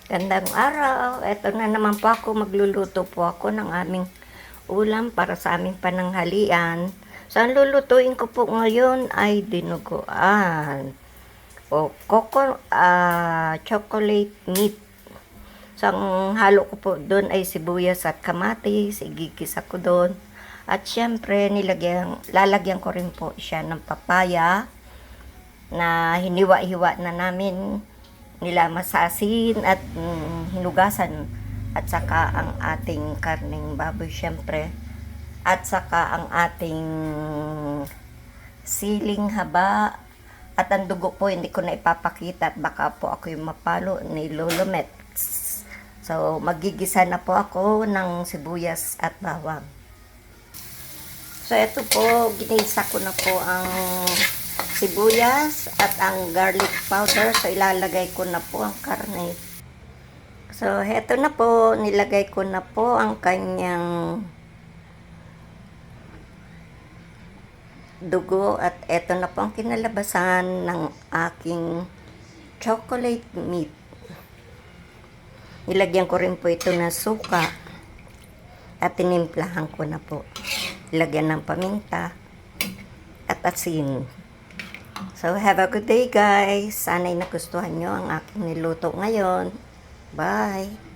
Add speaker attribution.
Speaker 1: Gandang araw. Eto na naman po ako. Magluluto po ako ng aming ulam para sa aming pananghalian. So, ang lulutuin ko po ngayon ay dinuguan o chocolate meat. So, ang halo ko po doon ay sibuyas at kamatis. Igigisa ko doon. At syempre, lalagyan ko rin po siya ng papaya na hiniwa-hiwa na namin, nila masasin at hinugasan, at saka ang ating karneng baboy syempre, at saka ang ating siling haba, at ang dugo po hindi ko na ipapakita at baka po ako yung mapalo ni Lolo Mets. So magigisa na po ako ng sibuyas at bawang. So ito po, ginisa ko na po ang sibuyas at ang garlic powder. So ilalagay ko na po ang karne. So heto na po, nilagay ko na po ang kanyang dugo at eto na po ang kinalabasan ng aking chocolate meat. Nilagyan ko rin po ito ng suka at tinimplahan ko na po. Lagyan ng paminta at asin. So, have a good day guys. Sana'y nagustuhan nyo ang aking niluto ngayon. Bye!